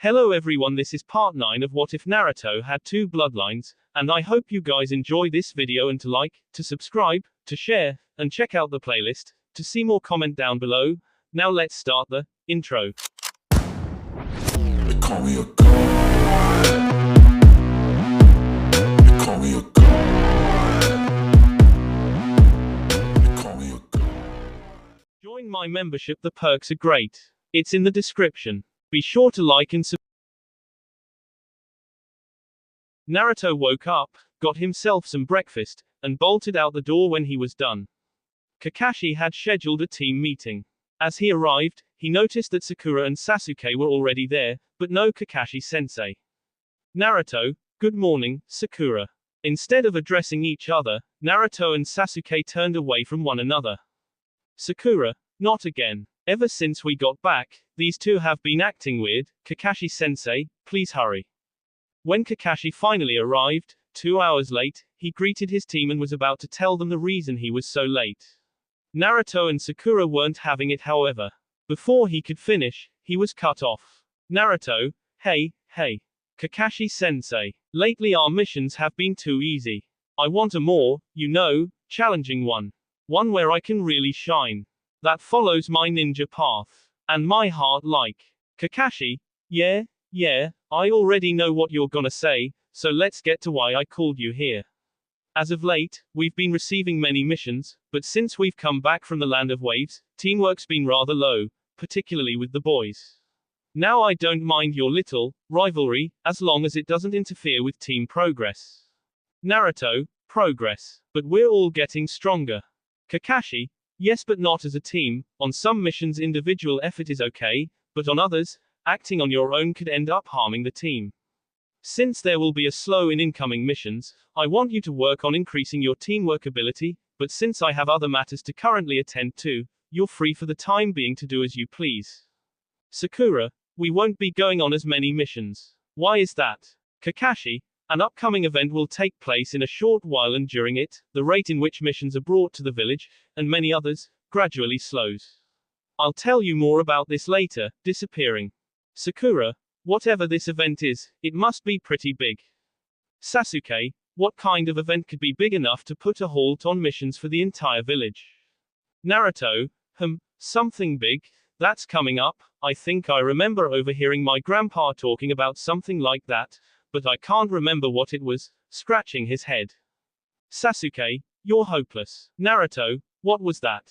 Hello everyone, this is part 9 of What If Naruto Had Two Bloodlines, and I hope you guys enjoy this video and to like, to subscribe, to share, and check out the playlist, to see more comment down below. Now let's start the intro. They call me a god. They call me a god. They call me a god. Join my membership, the perks are great. It's in the description. Be sure to like and subscribe. Naruto woke up, got himself some breakfast, and bolted out the door when he was done. Kakashi had scheduled a team meeting. As he arrived, he noticed that Sakura and Sasuke were already there, but no Kakashi-sensei. Naruto, good morning, Sakura. Instead of addressing each other, Naruto and Sasuke turned away from one another. Sakura, not again. Ever since we got back, these two have been acting weird. Kakashi-sensei, please hurry. When Kakashi finally arrived, 2 hours late, he greeted his team and was about to tell them the reason he was so late. Naruto and Sakura weren't having it, however. Before he could finish, he was cut off. Naruto, hey. Kakashi-sensei. Lately our missions have been too easy. I want a more, challenging one. One where I can really shine. That follows my ninja path. And my heart like. Kakashi, yeah, I already know what you're gonna say, so let's get to why I called you here. As of late, we've been receiving many missions, but since we've come back from the land of waves, teamwork's been rather low, particularly with the boys. Now I don't mind your little rivalry, as long as it doesn't interfere with team progress. Naruto, progress. But we're all getting stronger. Kakashi, yes, but not as a team. On some missions individual effort is okay, but on others, acting on your own could end up harming the team. Since there will be a slow in incoming missions, I want you to work on increasing your teamwork ability, but since I have other matters to currently attend to, you're free for the time being to do as you please. Sakura, we won't be going on as many missions. Why is that? Kakashi, an upcoming event will take place in a short while and during it, the rate in which missions are brought to the village, and many others, gradually slows. I'll tell you more about this later. Disappearing. Sakura, whatever this event is, it must be pretty big. Sasuke, what kind of event could be big enough to put a halt on missions for the entire village? Naruto, something big, that's coming up. I think I remember overhearing my grandpa talking about something like that, but I can't remember what it was, scratching his head. Sasuke, you're hopeless. Naruto, what was that?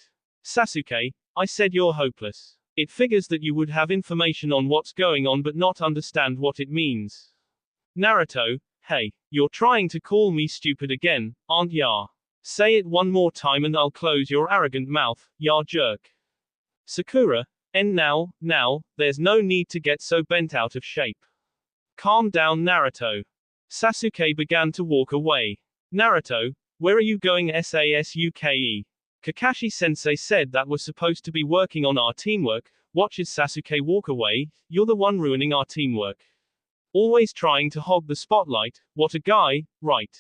Sasuke, I said you're hopeless. It figures that you would have information on what's going on but not understand what it means. Naruto, hey, you're trying to call me stupid again, aren't ya? Say it one more time and I'll close your arrogant mouth, ya jerk. Sakura, and now, there's no need to get so bent out of shape. Calm down, Naruto. Sasuke began to walk away. Naruto, where are you going? Sasuke? Kakashi-sensei said that we're supposed to be working on our teamwork. Watches Sasuke walk away. You're the one ruining our teamwork. Always trying to hog the spotlight. What a guy, right?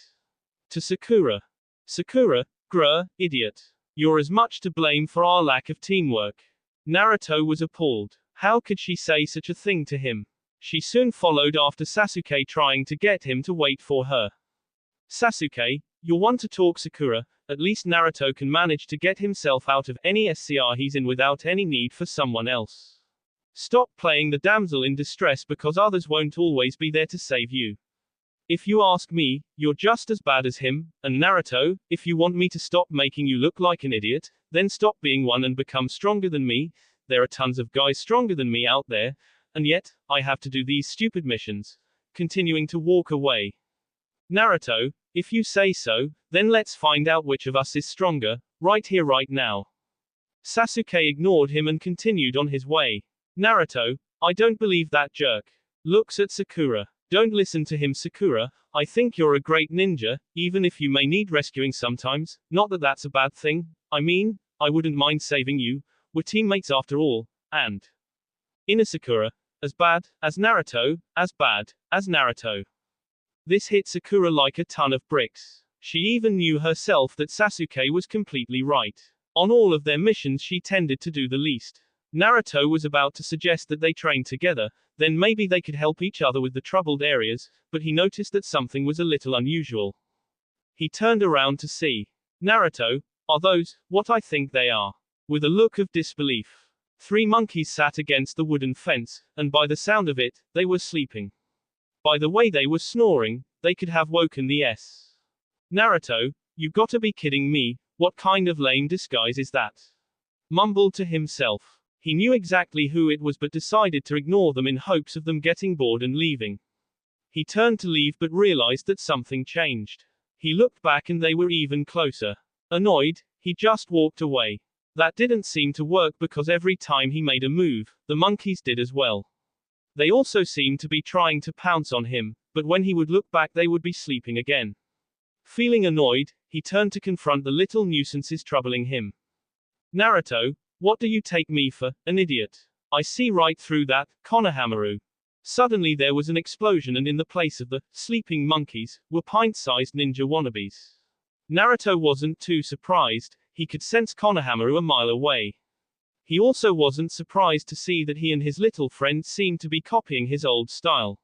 To Sakura. Sakura, grr, idiot. You're as much to blame for our lack of teamwork. Naruto was appalled. How could she say such a thing to him? She soon followed after Sasuke, trying to get him to wait for her. Sasuke, you're one to talk. Sakura, at least Naruto can manage to get himself out of any SCR he's in without any need for someone else. Stop playing the damsel in distress because others won't always be there to save you. If you ask me, you're just as bad as him, and Naruto, if you want me to stop making you look like an idiot, then stop being one and become stronger than me. There are tons of guys stronger than me out there, and yet, I have to do these stupid missions. Continuing to walk away. Naruto, if you say so, then let's find out which of us is stronger, right here right now. Sasuke ignored him and continued on his way. Naruto, I don't believe that jerk. Looks at Sakura. Don't listen to him, Sakura. I think you're a great ninja, even if you may need rescuing sometimes. Not that that's a bad thing. I mean, I wouldn't mind saving you. We're teammates after all, and Inner Sakura, as bad as Naruto, as bad as Naruto. This hit Sakura like a ton of bricks. She even knew herself that Sasuke was completely right. On all of their missions she tended to do the least. Naruto was about to suggest that they train together, then maybe they could help each other with the troubled areas, but he noticed that something was a little unusual. He turned around to see. Naruto, are those what I think they are? With a look of disbelief. 3 monkeys sat against the wooden fence, and by the sound of it, they were sleeping. By the way they were snoring, they could have woken the S. Naruto, you gotta be kidding me, what kind of lame disguise is that? Mumbled to himself. He knew exactly who it was but decided to ignore them in hopes of them getting bored and leaving. He turned to leave but realized that something changed. He looked back and they were even closer. Annoyed, he just walked away. That didn't seem to work because every time he made a move, the monkeys did as well. They also seemed to be trying to pounce on him, but when he would look back they would be sleeping again. Feeling annoyed, he turned to confront the little nuisances troubling him. Naruto, what do you take me for, an idiot? I see right through that, Konohamaru. Suddenly there was an explosion and in the place of the sleeping monkeys, were pint-sized ninja wannabes. Naruto wasn't too surprised, he could sense Konohamaru a mile away. He also wasn't surprised to see that he and his little friend seemed to be copying his old style.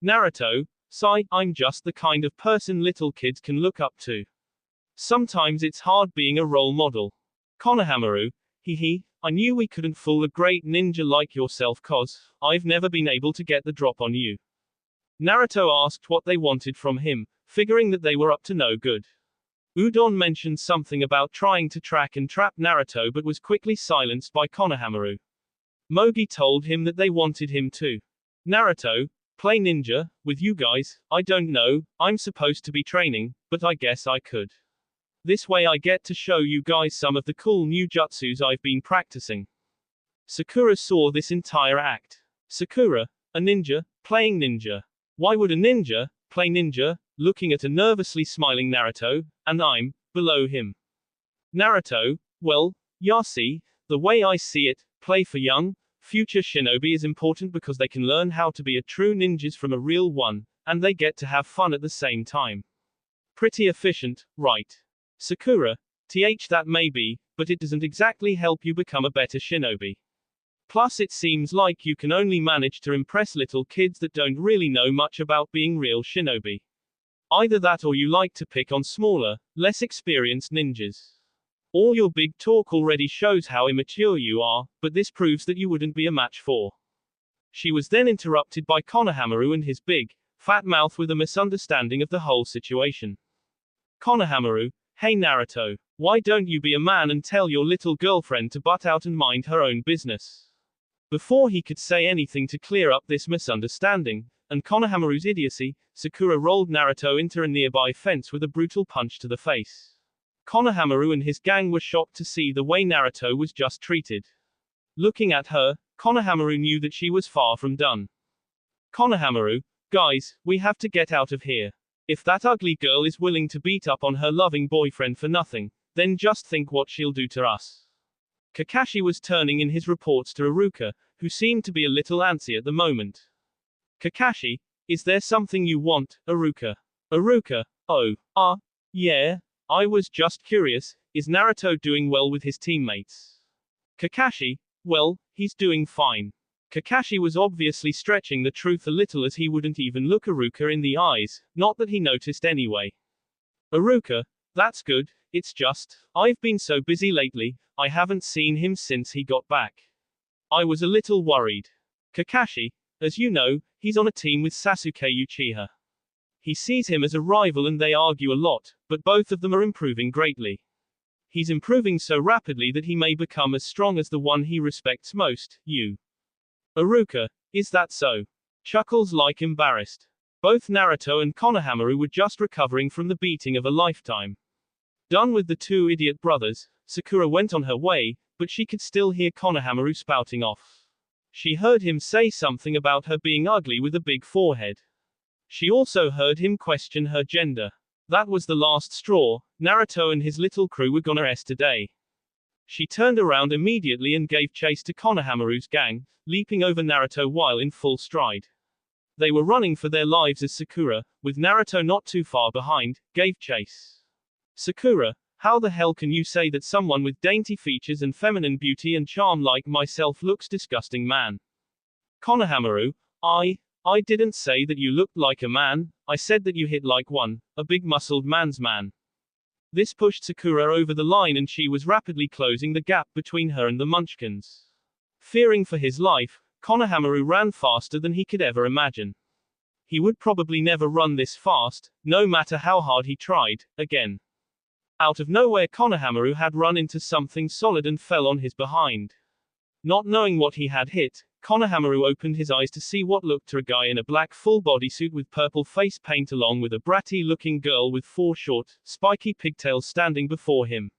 Naruto, sigh, I'm just the kind of person little kids can look up to. Sometimes it's hard being a role model. Konohamaru, I knew we couldn't fool a great ninja like yourself cause I've never been able to get the drop on you. Naruto asked what they wanted from him, figuring that they were up to no good. Udon mentioned something about trying to track and trap Naruto but was quickly silenced by Konohamaru. Mogi told him that they wanted him to. Naruto, play ninja, with you guys, I don't know, I'm supposed to be training, but I guess I could. This way I get to show you guys some of the cool new jutsus I've been practicing. Sakura saw this entire act. Sakura, a ninja, playing ninja. Why would a ninja play ninja, looking at a nervously smiling Naruto, and I'm below him? Naruto, well, see, the way I see it, play for young, future shinobi is important because they can learn how to be a true ninjas from a real one, and they get to have fun at the same time. Pretty efficient, right? Sakura, that may be, but it doesn't exactly help you become a better shinobi. Plus it seems like you can only manage to impress little kids that don't really know much about being real shinobi. Either that or you like to pick on smaller, less experienced ninjas. All your big talk already shows how immature you are, but this proves that you wouldn't be a match for. She was then interrupted by Konohamaru and his big, fat mouth with a misunderstanding of the whole situation. Konohamaru, hey Naruto, why don't you be a man and tell your little girlfriend to butt out and mind her own business? Before he could say anything to clear up this misunderstanding, and Konohamaru's idiocy, Sakura rolled Naruto into a nearby fence with a brutal punch to the face. Konohamaru and his gang were shocked to see the way Naruto was just treated. Looking at her, Konohamaru knew that she was far from done. Konohamaru, guys, we have to get out of here. If that ugly girl is willing to beat up on her loving boyfriend for nothing, then just think what she'll do to us. Kakashi was turning in his reports to Iruka, who seemed to be a little antsy at the moment. Kakashi, is there something you want, Iruka? Iruka, yeah, I was just curious, is Naruto doing well with his teammates? Kakashi, well, he's doing fine. Kakashi was obviously stretching the truth a little as he wouldn't even look Iruka in the eyes, not that he noticed anyway. Iruka, that's good, it's just, I've been so busy lately, I haven't seen him since he got back. I was a little worried. Kakashi, as you know, he's on a team with Sasuke Uchiha. He sees him as a rival and they argue a lot, but both of them are improving greatly. He's improving so rapidly that he may become as strong as the one he respects most, you. Iruka, is that so? Chuckles like embarrassed. Both Naruto and Konohamaru were just recovering from the beating of a lifetime. Done with the two idiot brothers, Sakura went on her way, but she could still hear Konohamaru spouting off. She heard him say something about her being ugly with a big forehead. She also heard him question her gender. That was the last straw, Naruto and his little crew were gonna rest today. She turned around immediately and gave chase to Konohamaru's gang, leaping over Naruto while in full stride. They were running for their lives as Sakura, with Naruto not too far behind, gave chase. Sakura, How the hell can you say that someone with dainty features and feminine beauty and charm like myself looks disgusting, man? Konohamaru, I didn't say that you looked like a man, I said that you hit like one, a big muscled man's man. This pushed Sakura over the line and she was rapidly closing the gap between her and the Munchkins. Fearing for his life, Konohamaru ran faster than he could ever imagine. He would probably never run this fast, no matter how hard he tried, again. Out of nowhere Konohamaru had run into something solid and fell on his behind. Not knowing what he had hit, Konohamaru opened his eyes to see what looked to a guy in a black full bodysuit with purple face paint along with a bratty-looking girl with 4 short, spiky pigtails standing before him.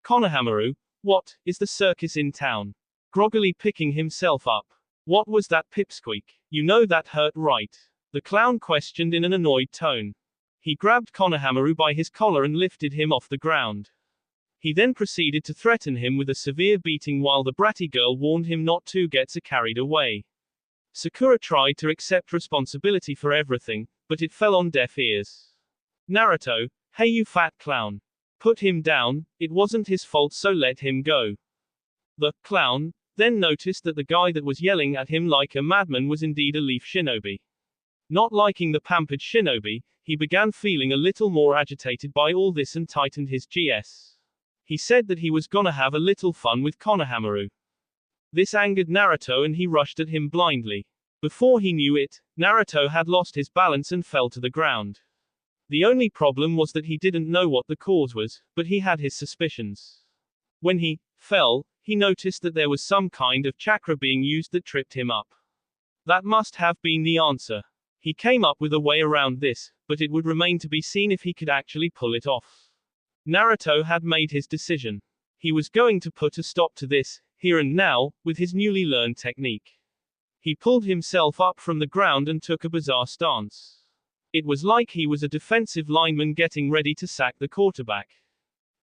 Konohamaru, what, is the circus in town? Groggily picking himself up. What was that pipsqueak? You know that hurt, right? The clown questioned in an annoyed tone. He grabbed Konohamaru by his collar and lifted him off the ground. He then proceeded to threaten him with a severe beating while the bratty girl warned him not to get so carried away. Sakura tried to accept responsibility for everything, but it fell on deaf ears. Naruto, hey you fat clown. Put him down, it wasn't his fault so let him go. The clown then noticed that the guy that was yelling at him like a madman was indeed a leaf shinobi. Not liking the pampered shinobi, he began feeling a little more agitated by all this and tightened his GS. He said that he was gonna have a little fun with Konohamaru. This angered Naruto and he rushed at him blindly. Before he knew it, Naruto had lost his balance and fell to the ground. The only problem was that he didn't know what the cause was, but he had his suspicions. When he fell, he noticed that there was some kind of chakra being used that tripped him up. That must have been the answer. He came up with a way around this, but it would remain to be seen if he could actually pull it off. Naruto had made his decision. He was going to put a stop to this, here and now, with his newly learned technique. He pulled himself up from the ground and took a bizarre stance. It was like he was a defensive lineman getting ready to sack the quarterback.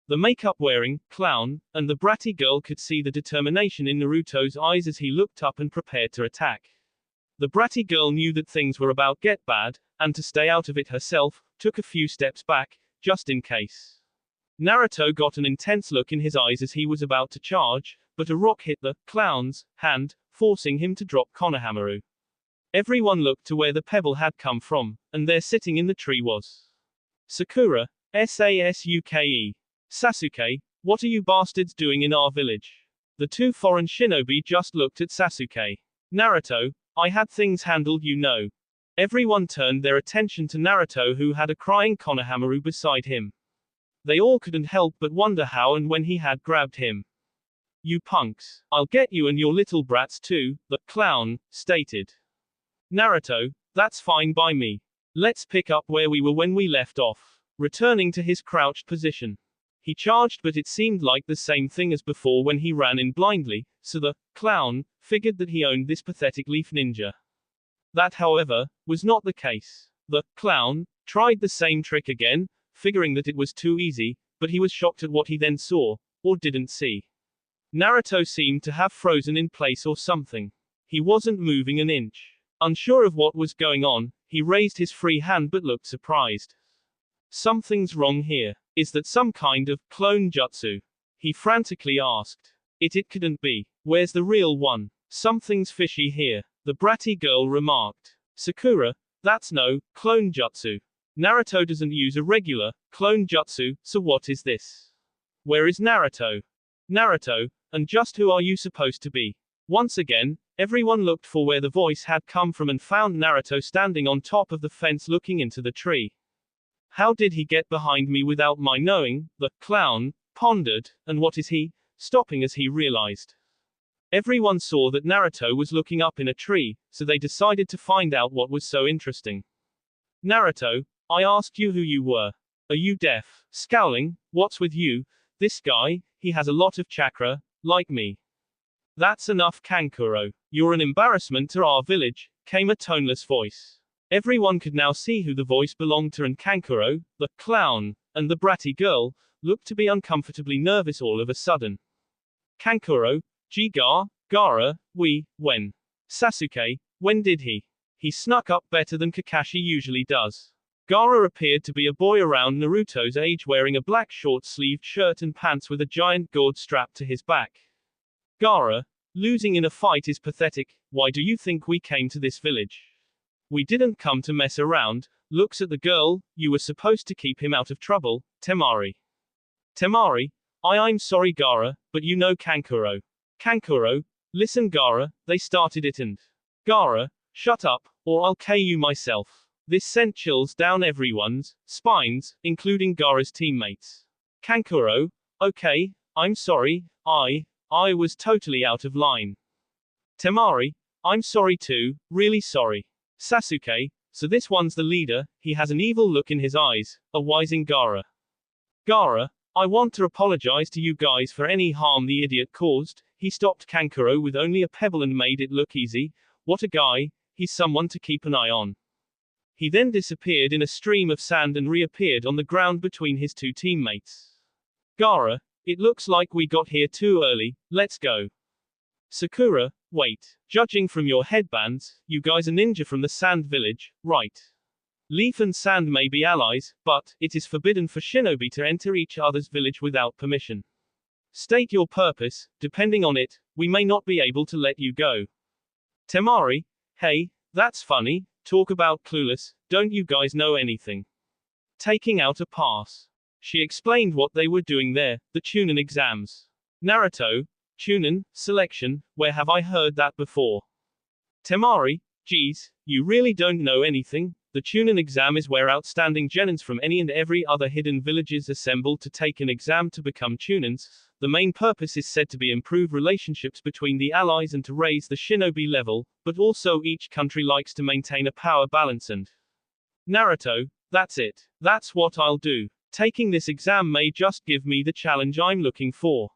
The makeup-wearing clown and the bratty girl could see the determination in Naruto's eyes as he looked up and prepared to attack. The bratty girl knew that things were about to get bad, and to stay out of it herself, took a few steps back, just in case. Naruto got an intense look in his eyes as he was about to charge, but a rock hit the clown's hand, forcing him to drop Konohamaru. Everyone looked to where the pebble had come from, and there sitting in the tree was Sakura, Sasuke. Sasuke, what are you bastards doing in our village? The 2 foreign shinobi just looked at Sasuke. Naruto, I had things handled, you know. Everyone turned their attention to Naruto who had a crying Konohamaru beside him. They all couldn't help but wonder how and when he had grabbed him. You punks. I'll get you and your little brats too, the clown stated. Naruto, that's fine by me. Let's pick up where we were when we left off. Returning to his crouched position. He charged, but it seemed like the same thing as before when he ran in blindly, so the clown figured that he owned this pathetic leaf ninja. That, however, was not the case. The clown tried the same trick again, figuring that it was too easy, but he was shocked at what he then saw, or didn't see. Naruto seemed to have frozen in place or something. He wasn't moving an inch. Unsure of what was going on, he raised his free hand but looked surprised. Something's wrong here. Is that some kind of clone jutsu? He frantically asked. It couldn't be. Where's the real one? Something's fishy here, the bratty girl remarked. Sakura, that's no clone jutsu. Naruto doesn't use a regular clone jutsu, so what is this? Where is Naruto? Naruto, and just who are you supposed to be? Once again, everyone looked for where the voice had come from and found Naruto standing on top of the fence looking into the tree. How did he get behind me without my knowing? The clown pondered, and what is he stopping as he realized? Everyone saw that Naruto was looking up in a tree, so they decided to find out what was so interesting. Naruto, I asked you who you were. Are you deaf? Scowling, what's with you? This guy, he has a lot of chakra, like me. That's enough, Kankuro. You're an embarrassment to our village, came a toneless voice. Everyone could now see who the voice belonged to, and Kankuro, the clown, and the bratty girl, looked to be uncomfortably nervous all of a sudden. Kankuro, Gara, when? Sasuke, when did he? He snuck up better than Kakashi usually does. Gaara appeared to be a boy around Naruto's age wearing a black short-sleeved shirt and pants with a giant gourd strapped to his back. Gaara, losing in a fight is pathetic. Why do you think we came to this village? We didn't come to mess around. Looks at the girl. You were supposed to keep him out of trouble, Temari. Temari, I'm sorry Gaara, but you know Kankuro. Kankuro, listen Gaara, they started it and. Gaara, shut up, or I'll K you myself. This sent chills down everyone's spines, including Gaara's teammates. Kankuro, okay, I'm sorry, I was totally out of line. Temari, I'm sorry too, really sorry. Sasuke, so this one's the leader, he has an evil look in his eyes, a wising Gaara. Gaara, I want to apologize to you guys for any harm the idiot caused. He stopped Kankuro with only a pebble and made it look easy. What a guy, he's someone to keep an eye on. He then disappeared in a stream of sand and reappeared on the ground between his two teammates. Gaara, it looks like we got here too early, let's go. Sakura, wait. Judging from your headbands, you guys are ninja from the Sand Village, right? Leaf and Sand may be allies, but it is forbidden for shinobi to enter each other's village without permission. State your purpose, depending on it, we may not be able to let you go. Temari, hey, that's funny, talk about clueless, don't you guys know anything? Taking out a pass. She explained what they were doing there, the Chunin exams. Naruto, Chunin, selection, where have I heard that before? Temari, geez, you really don't know anything? The Chunin exam is where outstanding genins from any and every other hidden villages assemble to take an exam to become Chunins. The main purpose is said to be improve relationships between the allies and to raise the shinobi level, but also each country likes to maintain a power balance and. Naruto, that's it. That's what I'll do. Taking this exam may just give me the challenge I'm looking for.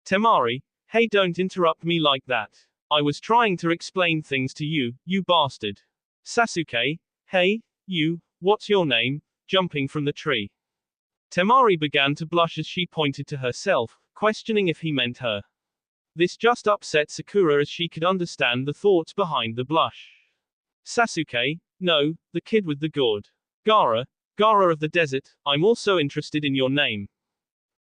Temari, hey don't interrupt me like that. I was trying to explain things to you, you bastard. Sasuke, hey, you, what's your name? Jumping from the tree. Temari began to blush as she pointed to herself, questioning if he meant her. This just upset Sakura as she could understand the thoughts behind the blush. Sasuke, no, the kid with the gourd. Gaara, Gaara of the desert, I'm also interested in your name.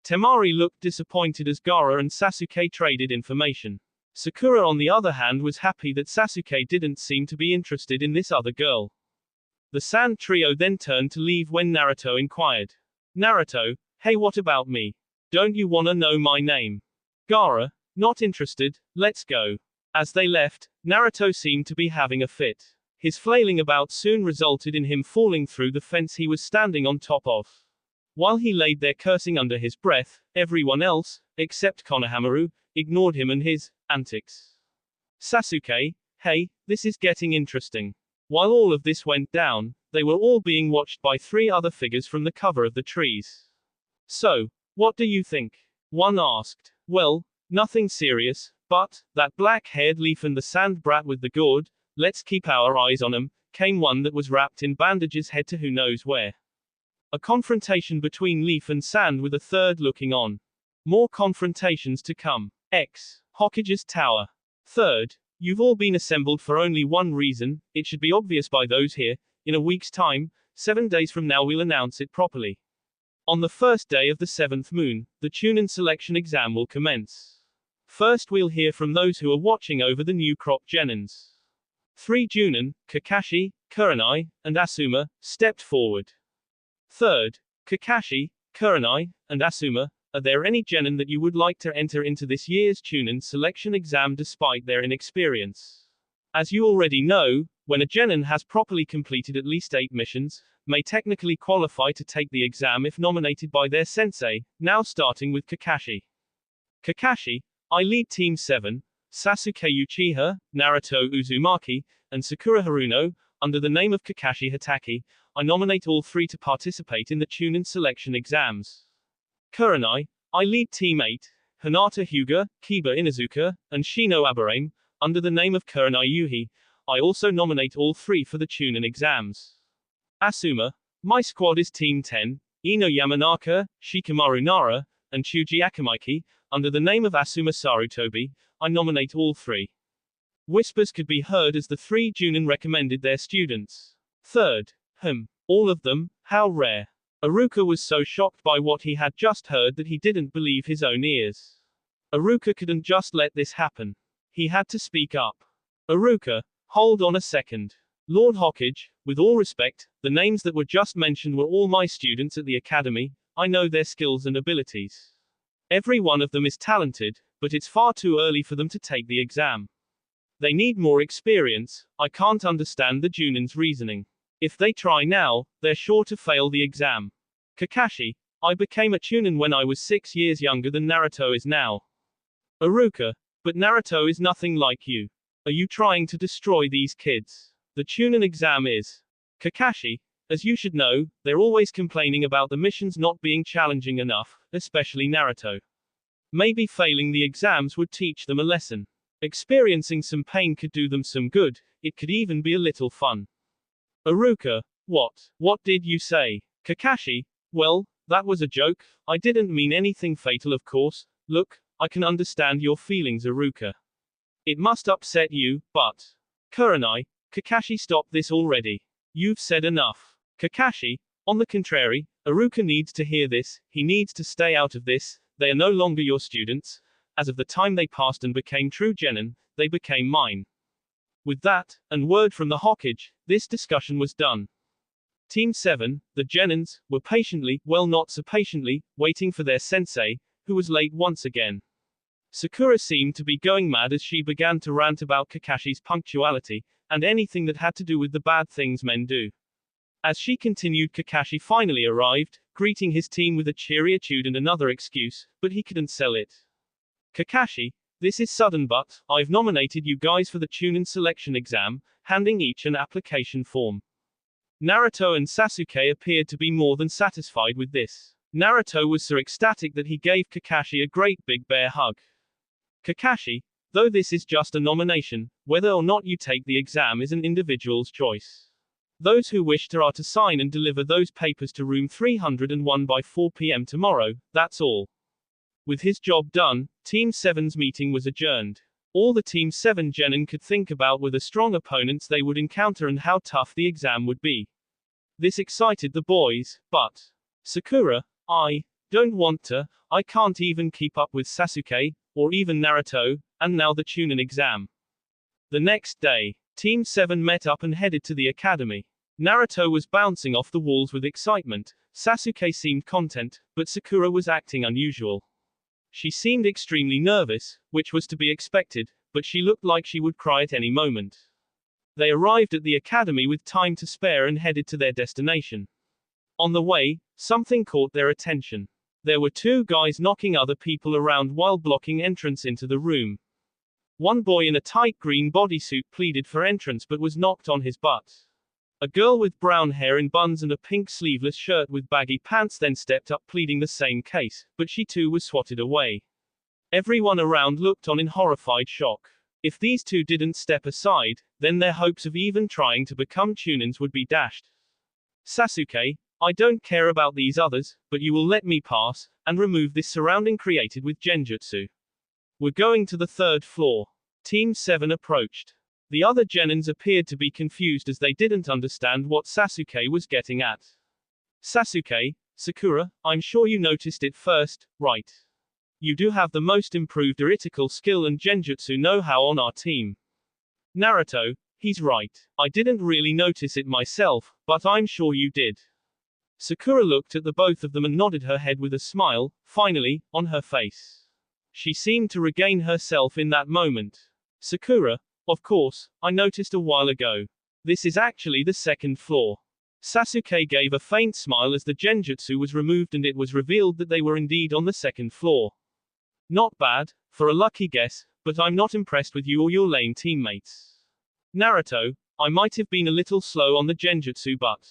Temari looked disappointed as Gaara and Sasuke traded information. Sakura on the other hand was happy that Sasuke didn't seem to be interested in this other girl. The Sand Trio then turned to leave when Naruto inquired. Naruto, hey what about me? Don't you wanna know my name? Gaara, not interested, let's go. As they left, Naruto seemed to be having a fit. His flailing about soon resulted in him falling through the fence he was standing on top of. While he laid there cursing under his breath, everyone else, except Konohamaru, ignored him and his antics. Sasuke, hey, this is getting interesting. While all of this went down, they were all being watched by three other figures from the cover of the trees. So, what do you think? One asked. Well, nothing serious, but, that black-haired Leaf and the sand brat with the gourd, let's keep our eyes on 'em, came one that was wrapped in bandages head to who knows where. A confrontation between Leaf and Sand with a third looking on. More confrontations to come. X. Hokage's Tower. Third, you've all been assembled for only one reason, it should be obvious by those here, in a week's time, 7 days from now we'll announce it properly. On the first day of the 7th moon, the Chunin selection exam will commence. First we'll hear from those who are watching over the new crop genins. 3 Junin, Kakashi, Kurenai, and Asuma, stepped forward. Third, Kakashi, Kurenai, and Asuma, are there any genin that you would like to enter into this year's Chunin selection exam despite their inexperience? As you already know, when a genin has properly completed at least 8 missions, may technically qualify to take the exam if nominated by their sensei, now starting with Kakashi. Kakashi, I lead Team 7, Sasuke Uchiha, Naruto Uzumaki, and Sakura Haruno, under the name of Kakashi Hatake, I nominate all 3 to participate in the Chunin selection exams. Kurenai, I lead Team 8, Hinata Hyuga, Kiba Inuzuka, and Shino Aburame, under the name of Kurenai Yuhi, I also nominate all 3 for the Chunin exams. Asuma, my squad is Team 10, Ino Yamanaka, Shikamaru Nara, and Chuji Akamaiki, under the name of Asuma Sarutobi, I nominate all 3. Whispers could be heard as the 3 Junin recommended their students. Third, All of them? How rare. Iruka was so shocked by what he had just heard that he didn't believe his own ears. Iruka couldn't just let this happen. He had to speak up. Iruka, hold on a second. Lord Hokage, with all respect, the names that were just mentioned were all my students at the academy. I know their skills and abilities. Every one of them is talented, but it's far too early for them to take the exam. They need more experience. I can't understand the Junin's reasoning. If they try now, they're sure to fail the exam. Kakashi, I became a Chunin when I was 6 years younger than Naruto is now. Iruka, but Naruto is nothing like you. Are you trying to destroy these kids? The Chunin exam is. Kakashi, as you should know, they're always complaining about the missions not being challenging enough, especially Naruto. Maybe failing the exams would teach them a lesson. Experiencing some pain could do them some good, it could even be a little fun. Iruka, what did you say? Kakashi, well, that was a joke, I didn't mean anything fatal of course. Look, I can understand your feelings Iruka. It must upset you, but. Kurenai, Kakashi stop this already. You've said enough. Kakashi, on the contrary, Iruka needs to hear this, he needs to stay out of this, they are no longer your students. As of the time they passed and became true genin, they became mine. With that, and word from the Hokage, this discussion was done. Team 7, the genins, were patiently, well not so patiently, waiting for their sensei, who was late once again. Sakura seemed to be going mad as she began to rant about Kakashi's punctuality, and anything that had to do with the bad things men do. As she continued, Kakashi finally arrived, greeting his team with a cheery attitude and another excuse, but he couldn't sell it. Kakashi, this is sudden but, I've nominated you guys for the Chunin selection exam, handing each an application form. Naruto and Sasuke appeared to be more than satisfied with this. Naruto was so ecstatic that he gave Kakashi a great big bear hug. Kakashi, though this is just a nomination, whether or not you take the exam is an individual's choice. Those who wish to are to sign and deliver those papers to room 301 by 4 p.m. tomorrow, that's all. With his job done, Team 7's meeting was adjourned. All the Team 7 genin could think about were the strong opponents they would encounter and how tough the exam would be. This excited the boys, but Sakura, I don't want to, I can't even keep up with Sasuke, or even Naruto, and now the Chunin exam. The next day, Team 7 met up and headed to the academy. Naruto was bouncing off the walls with excitement, Sasuke seemed content, but Sakura was acting unusual. She seemed extremely nervous, which was to be expected, but she looked like she would cry at any moment. They arrived at the academy with time to spare and headed to their destination. On the way, something caught their attention. There were two guys knocking other people around while blocking entrance into the room. One boy in a tight green bodysuit pleaded for entrance but was knocked on his butt. A girl with brown hair in buns and a pink sleeveless shirt with baggy pants then stepped up pleading the same case, but she too was swatted away. Everyone around looked on in horrified shock. If these two didn't step aside, then their hopes of even trying to become Chunins would be dashed. Sasuke, I don't care about these others, but you will let me pass, and remove this surrounding created with genjutsu. We're going to the 3rd floor. Team 7 approached. The other genins appeared to be confused as they didn't understand what Sasuke was getting at. Sasuke, Sakura, I'm sure you noticed it first, right? You do have the most improved aritical skill and genjutsu know-how on our team. Naruto, he's right. I didn't really notice it myself, but I'm sure you did. Sakura looked at the both of them and nodded her head with a smile, finally, on her face. She seemed to regain herself in that moment. Sakura, of course, I noticed a while ago. This is actually the 2nd floor. Sasuke gave a faint smile as the genjutsu was removed and it was revealed that they were indeed on the 2nd floor. Not bad, for a lucky guess, but I'm not impressed with you or your lame teammates. Naruto, I might have been a little slow on the genjutsu but.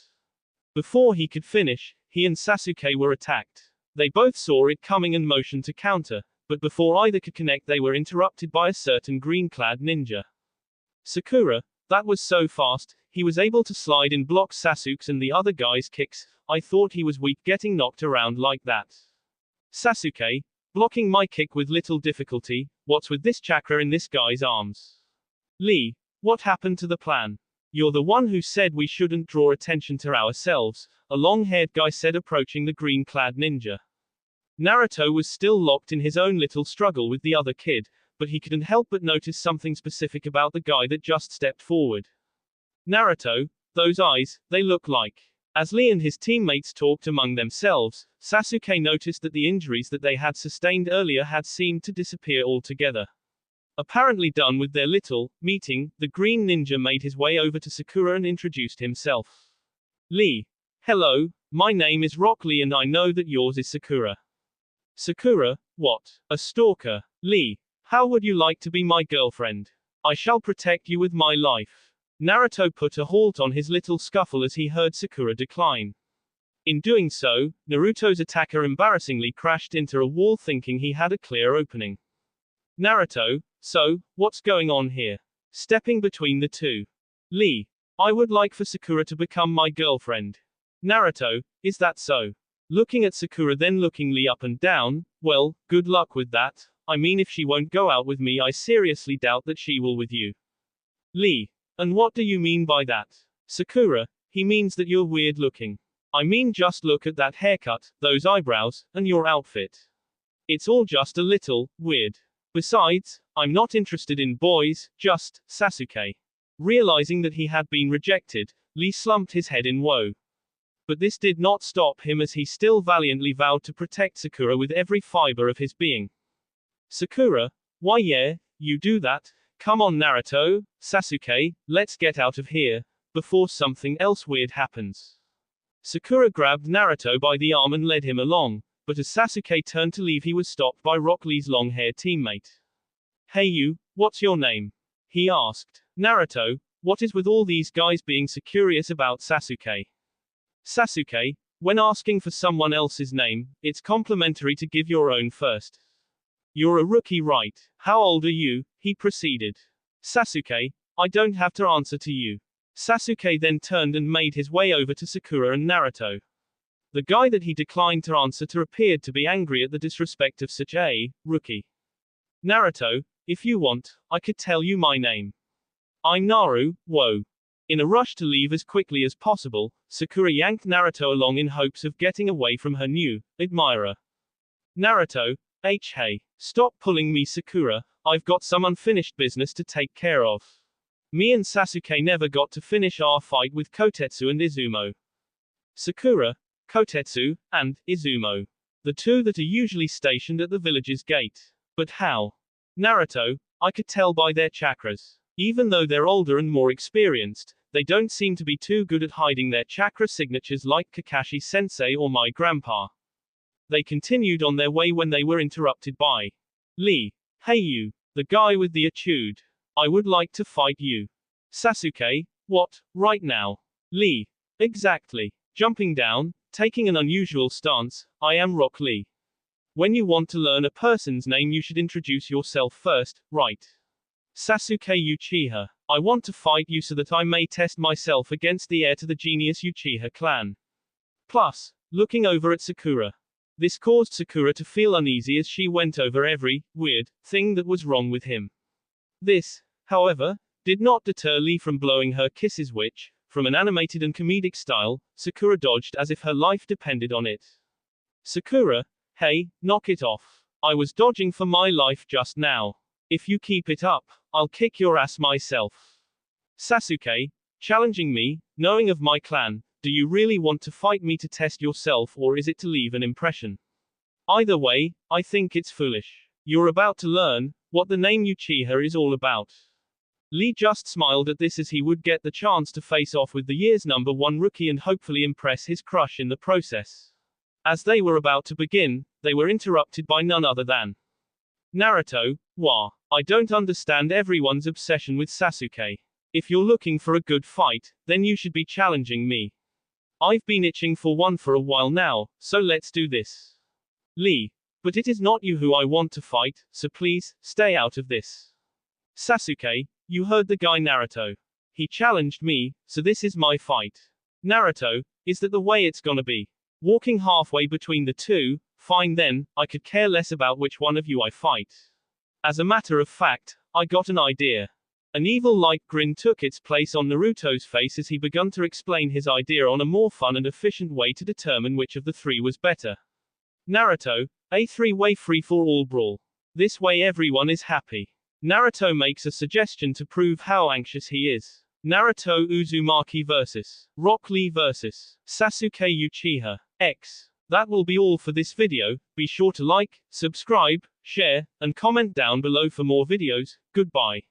Before he could finish, he and Sasuke were attacked. They both saw it coming and motioned to counter, but before either could connect they were interrupted by a certain green-clad ninja. Sakura, that was so fast, he was able to slide in block Sasuke's and the other guy's kicks, I thought he was weak getting knocked around like that. Sasuke, blocking my kick with little difficulty, what's with this chakra in this guy's arms? Lee, what happened to the plan? You're the one who said we shouldn't draw attention to ourselves, a long-haired guy said approaching the green-clad ninja. Naruto was still locked in his own little struggle with the other kid, but he couldn't help but notice something specific about the guy that just stepped forward. Naruto, those eyes, they look like. As Lee and his teammates talked among themselves, Sasuke noticed that the injuries that they had sustained earlier had seemed to disappear altogether. Apparently done with their little meeting, the green ninja made his way over to Sakura and introduced himself. Lee. Hello, my name is Rock Lee and I know that yours is Sakura. Sakura, what? A stalker. Lee. How would you like to be my girlfriend? I shall protect you with my life. Naruto put a halt on his little scuffle as he heard Sakura decline. In doing so, Naruto's attacker embarrassingly crashed into a wall thinking he had a clear opening. Naruto, so, what's going on here? Stepping between the two. Lee. I would like for Sakura to become my girlfriend. Naruto, is that so? Looking at Sakura then looking Lee up and down, well, good luck with that. I mean if she won't go out with me I seriously doubt that she will with you. Lee. And what do you mean by that? Sakura, he means that you're weird looking. I mean just look at that haircut, those eyebrows, and your outfit. It's all just a little weird. Besides, I'm not interested in boys, just Sasuke. Realizing that he had been rejected, Lee slumped his head in woe. But this did not stop him as he still valiantly vowed to protect Sakura with every fiber of his being. Sakura, why yeah, you do that. Come on Naruto, Sasuke, let's get out of here, before something else weird happens. Sakura grabbed Naruto by the arm and led him along, but as Sasuke turned to leave he was stopped by Rock Lee's long-haired teammate. Hey you, what's your name? He asked. Naruto, what is with all these guys being so curious about Sasuke? Sasuke, when asking for someone else's name, it's complimentary to give your own first. You're a rookie right? How old are you? He proceeded. Sasuke, I don't have to answer to you. Sasuke then turned and made his way over to Sakura and Naruto. The guy that he declined to answer to appeared to be angry at the disrespect of such a rookie. Naruto, if you want, I could tell you my name. I'm Naru, whoa. In a rush to leave as quickly as possible, Sakura yanked Naruto along in hopes of getting away from her new admirer. Naruto, hey, stop pulling me Sakura, I've got some unfinished business to take care of. Me and Sasuke never got to finish our fight with Kotetsu and Izumo. Sakura, Kotetsu, and Izumo. The two that are usually stationed at the village's gate. But how? Naruto, I could tell by their chakras. Even though they're older and more experienced, they don't seem to be too good at hiding their chakra signatures like Kakashi-sensei or my grandpa. They continued on their way when they were interrupted by Lee. Hey you, the guy with the attitude. I would like to fight you. Sasuke, what, right now? Lee. Exactly. Jumping down, taking an unusual stance, I am Rock Lee. When you want to learn a person's name you should introduce yourself first, right? Sasuke Uchiha. I want to fight you so that I may test myself against the heir to the genius Uchiha clan. Plus, looking over at Sakura. This caused Sakura to feel uneasy as she went over every weird thing that was wrong with him. This, however, did not deter Lee from blowing her kisses which, from an animated and comedic style, Sakura dodged as if her life depended on it. Sakura, hey, knock it off. I was dodging for my life just now. If you keep it up, I'll kick your ass myself. Sasuke, challenging me, knowing of my clan, do you really want to fight me to test yourself or is it to leave an impression? Either way, I think it's foolish. You're about to learn what the name Uchiha is all about. Lee just smiled at this as he would get the chance to face off with the year's #1 rookie and hopefully impress his crush in the process. As they were about to begin, they were interrupted by none other than Naruto. Wah. I don't understand everyone's obsession with Sasuke. If you're looking for a good fight, then you should be challenging me. I've been itching for one for a while now, so let's do this. Lee. But it is not you who I want to fight, so please, stay out of this. Sasuke, you heard the guy Naruto. He challenged me, so this is my fight. Naruto, is that the way it's gonna be? Walking halfway between the two, fine then, I could care less about which one of you I fight. As a matter of fact, I got an idea. An evil-like grin took its place on Naruto's face as he began to explain his idea on a more fun and efficient way to determine which of the three was better. Naruto, a three-way free-for-all brawl. This way everyone is happy. Naruto makes a suggestion to prove how anxious he is. Naruto Uzumaki vs. Rock Lee vs. Sasuke Uchiha. X. That will be all for this video. Be sure to like, subscribe, share, and comment down below for more videos. Goodbye.